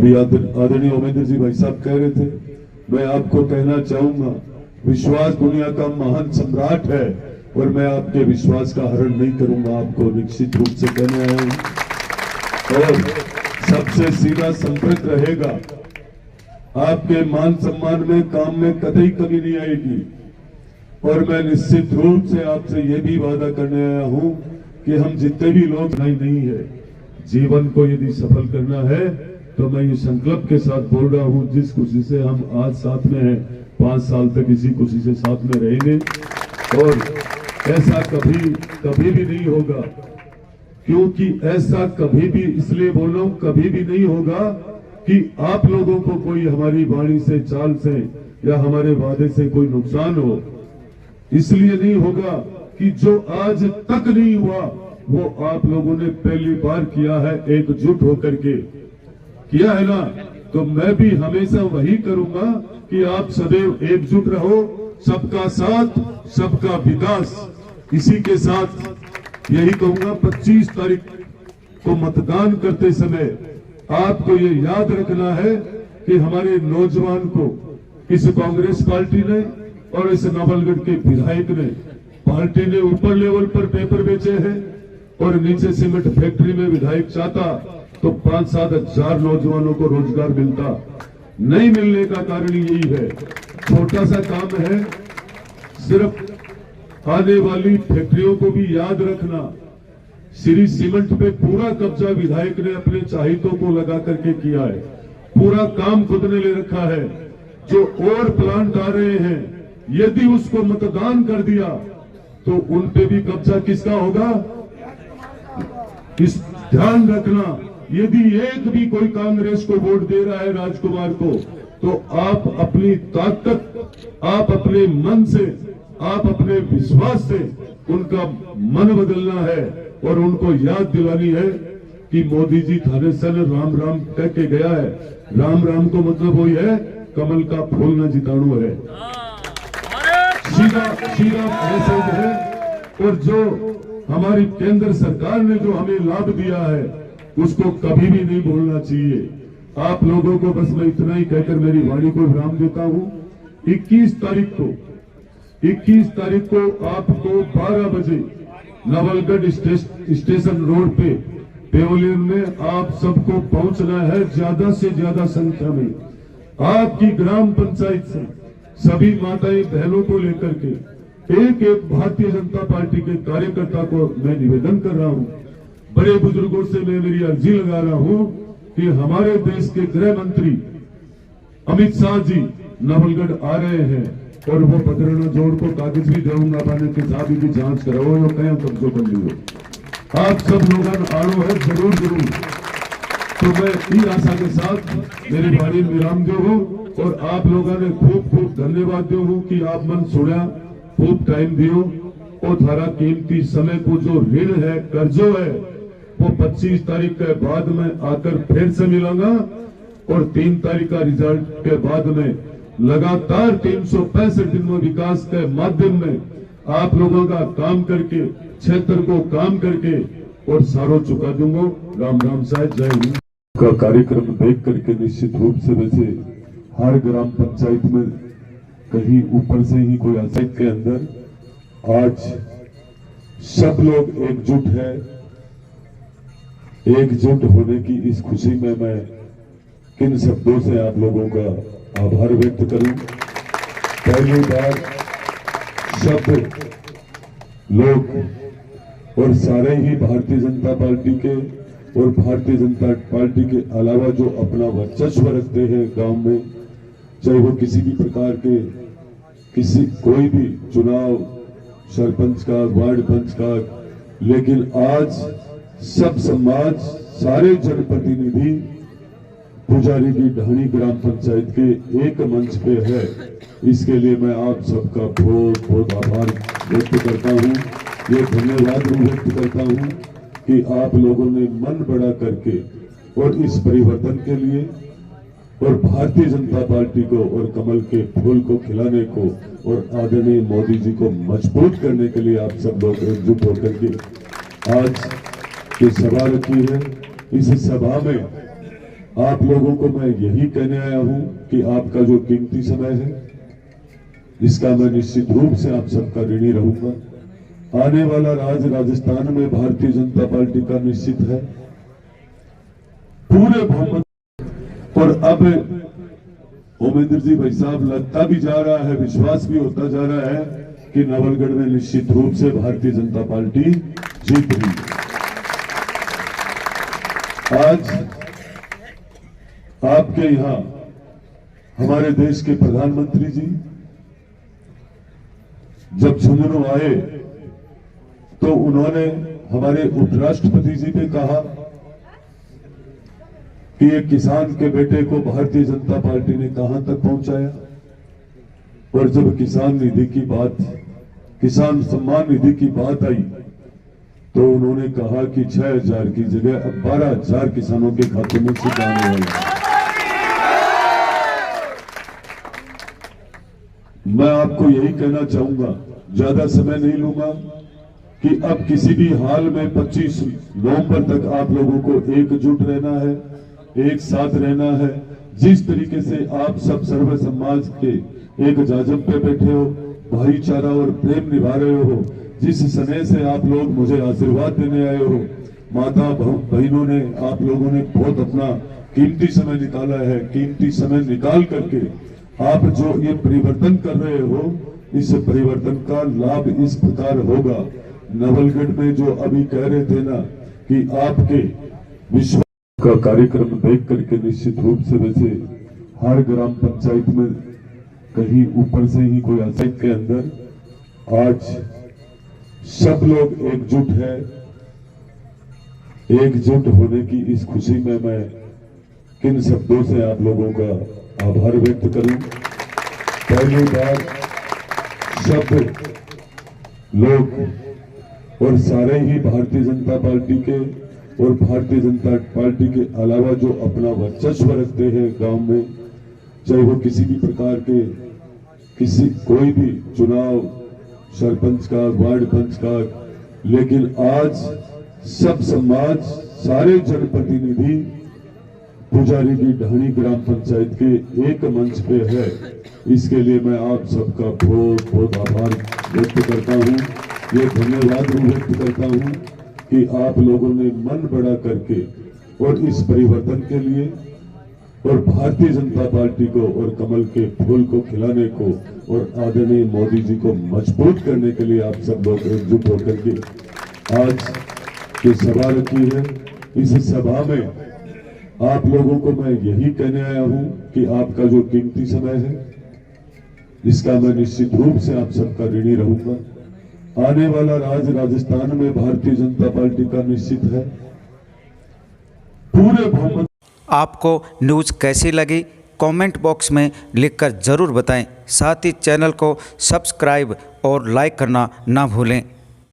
अभी आदरणीय उमेंद्र जी भाई साहब कह रहे थे, मैं आपको कहना चाहूंगा, विश्वास दुनिया का महान सम्राट है और मैं आपके विश्वास का हरण नहीं करूंगा, आपको निश्चित रूप से कहने आया हूं। और सबसे सीधा संपर्क रहेगा, आपके मान सम्मान में, काम में कतई कमी नहीं आएगी। और मैं निश्चित रूप से आपसे ये भी वादा करने आया हूं कि हम जितने भी लोग नहीं है, जीवन को यदि सफल करना है तो मैं ये संकल्प के साथ बोल रहा हूं, जिस खुशी से हम आज साथ में हैं, 5 साल तक इसी खुशी से साथ में रहेंगे। और ऐसा कभी भी नहीं होगा, क्योंकि ऐसा कभी भी, इसलिए बोल रहा हूं, कभी भी नहीं होगा कि आप लोगों को कोई हमारी वाणी से, चाल से या हमारे वादे से कोई नुकसान हो। इसलिए नहीं होगा कि जो आज तक नहीं हुआ वो आप लोगों ने पहली बार किया है, एकजुट होकर के किया है ना। तो मैं भी हमेशा वही करूंगा कि आप सदैव एकजुट रहो, सबका साथ, सबका विकास। इसी के साथ यही कहूंगा, 25 तारीख को मतदान करते समय आपको ये याद रखना है कि हमारे नौजवान को इस कांग्रेस पार्टी ने और इस नवलगढ़ के विधायक ने, पार्टी ने ऊपर लेवल पर पेपर बेचे हैं और नीचे सीमेंट फैक्ट्री में विधायक चाहता तो 5-7 हजार नौजवानों को रोजगार मिलता। नहीं मिलने का कारण यही है, छोटा सा काम है, सिर्फ आने वाली फैक्ट्रियों को भी याद रखना। श्री सीमेंट पे पूरा कब्जा विधायक ने अपने चाहितों को लगा करके किया है, पूरा काम खुद ने ले रखा है। जो और प्लांट आ रहे हैं, यदि उसको मतदान कर दिया तो उन पे भी कब्जा किसका होगा, इस ध्यान रखना। यदि एक भी कोई कांग्रेस को वोट दे रहा है राजकुमार को, तो आप अपनी ताकत, आप अपने मन से, आप अपने विश्वास से उनका मन बदलना है और उनको याद दिलानी है कि मोदी जी थाने से राम राम कह के गया है। राम राम को मतलब वही है, कमल का फूल न जिताणु है, सीधा मैसेज है। और जो हमारी केंद्र सरकार ने जो हमें लाभ दिया है उसको कभी भी नहीं भूलना चाहिए। आप लोगों को बस मैं इतना ही कहकर मेरी वाणी को विराम देता हूं। 21 तारीख को आपको 12 बजे नवलगढ़ स्टेशन रोड पे पेवलियन में आप सबको पहुंचना है, ज्यादा से ज्यादा संख्या में। आपकी ग्राम पंचायत से सभी माताएं बहनों को लेकर के एक भारतीय जनता पार्टी के कार्यकर्ता को मैं निवेदन कर रहा हूं, बड़े बुजुर्गों से मैं मेरी अर्जी लगा रहा हूं कि हमारे देश के गृह मंत्री अमित शाह जी नवलगढ़ आ रहे हैं और वो पदरना जोड़ को कागज भी दूंगा पाने के साथ की जांच कराओ और कहीं कब्जो कर लियो। आप सब लोग आड़ो है जरूर। तो मैं इस आशा के साथ मेरी वाणी विराम दो हूँ और आप लोगों ने खूब धन्यवाद दो हूँ कि आप मन सुना, खूब टाइम दियो और थारा कीमती समय को जो ऋण है, कर्जो है, वो 25 तारीख के बाद में आकर फिर से मिलूंगा और 3 तारीख का रिजल्ट के बाद में लगातार 365 दिन में विकास के माध्यम में आप लोगों का काम करके, क्षेत्र को काम करके और सारो चुका दूंगा। राम राम साहब, जय हिंद। का कार्यक्रम देख करके निश्चित रूप से वैसे हर ग्राम पंचायत में कहीं ऊपर से ही कोई आसक्त के अंदर आज सब लोग एकजुट है। एकजुट होने की इस खुशी में मैं किन शब्दों से आप लोगों का आभार व्यक्त करूं। पहली बार सब लोग और सारे ही भारतीय जनता पार्टी के और भारतीय जनता पार्टी के अलावा जो अपना वर्चस्व रखते हैं गांव में, चाहे वो किसी भी प्रकार के कोई भी चुनाव, सरपंच का, वार्ड पंच का, लेकिन आज सब समाज, सारे जनप्रतिनिधि पुजारी की ढाणी ग्राम पंचायत के एक मंच पे है। इसके लिए मैं आप सबका बहुत बहुत आभार व्यक्त करता हूँ, ये धन्यवाद भी व्यक्त करता हूँ कि आप लोगों ने मन बड़ा करके और इस परिवर्तन के लिए और भारतीय जनता पार्टी को और कमल के फूल को खिलाने को और आदरणीय मोदी जी को मजबूत करने के लिए आप सब लोग एकजुट होकर के आज की सभा रखी है। इस सभा में आप लोगों को मैं यही कहने आया हूं कि आपका जो कीमती समय है इसका मैं निश्चित रूप से आप सबका ऋणी रहूंगा। आने वाला राज राजस्थान में भारतीय जनता पार्टी का निश्चित है पूरे बहुमत। और अब ओमेंद्र जी भाई साहब लगता भी जा रहा है, विश्वास भी होता जा रहा है कि नवलगढ़ में निश्चित रूप से भारतीय जनता पार्टी जीत रही है। आज आपके यहां हमारे देश के प्रधानमंत्री जी जब झुंझुनू आए तो उन्होंने हमारे उपराष्ट्रपति जी पे कहा कि एक किसान के बेटे को भारतीय जनता पार्टी ने कहां तक पहुंचाया। और जब किसान निधि की बात, किसान सम्मान निधि की बात आई तो उन्होंने कहा कि 6,000 की जगह अब 12,000 किसानों के खाते में सीधा आने वाला है। मैं आपको यही कहना चाहूंगा, ज्यादा समय नहीं लूंगा, कि अब किसी भी हाल में 25 नवंबर तक आप लोगों को एकजुट रहना है, एक साथ रहना है। जिस तरीके से आप सब सर्व समाज के एक जाजम पे बैठे हो, भाईचारा और प्रेम निभा रहे हो, जिस स्नेह से आप लोग मुझे आशीर्वाद देने आए हो, माता बहनों ने, आप लोगों ने बहुत अपना कीमती समय निकाला है। कीमती समय निकाल करके आप जो ये परिवर्तन कर रहे हो, इस परिवर्तन का लाभ इस प्रकार होगा। नवलगढ़ में जो अभी कह रहे थे ना कि आपके विश्वास का कार्यक्रम देख करके निश्चित रूप से, वैसे हर ग्राम पंचायत में कहीं ऊपर से ही कोई आशय के अंदर आज सब लोग एकजुट है। एकजुट होने की इस खुशी में मैं किन शब्दों से आप लोगों का आभार व्यक्त करूं। पहली बार सब लोग और सारे ही भारतीय जनता पार्टी के और भारतीय जनता पार्टी के अलावा जो अपना वर्चस्व रखते हैं गांव में, चाहे वो किसी भी प्रकार के कोई भी चुनाव, सरपंच का, वार्ड पंच का, लेकिन आज सब समाज, सारे जनप्रतिनिधि पुजारी की ढाणी ग्राम पंचायत के एक मंच पे है। इसके लिए मैं आप सबका बहुत बहुत आभार व्यक्त करता हूं, ये धन्यवाद भी व्यक्त करता हूं कि आप लोगों ने मन बड़ा करके और इस परिवर्तन के लिए और भारतीय जनता पार्टी को और कमल के फूल को खिलाने को और आदरणीय मोदी जी को मजबूत करने के लिए आप सब लोग एकजुट होकर के आज ये सभा रखी है। इस सभा में आप लोगों को मैं यही कहने आया हूं कि आपका जो कीमती समय है इसका मैं निश्चित रूप से आप सबका ऋणी रहूंगा। आने वाला राज राजस्थान में भारतीय जनता पार्टी का निश्चित है पूरे बहुमत। आपको न्यूज़ कैसी लगी कमेंट बॉक्स में लिखकर ज़रूर बताएं। साथ ही चैनल को सब्सक्राइब और लाइक करना ना भूलें।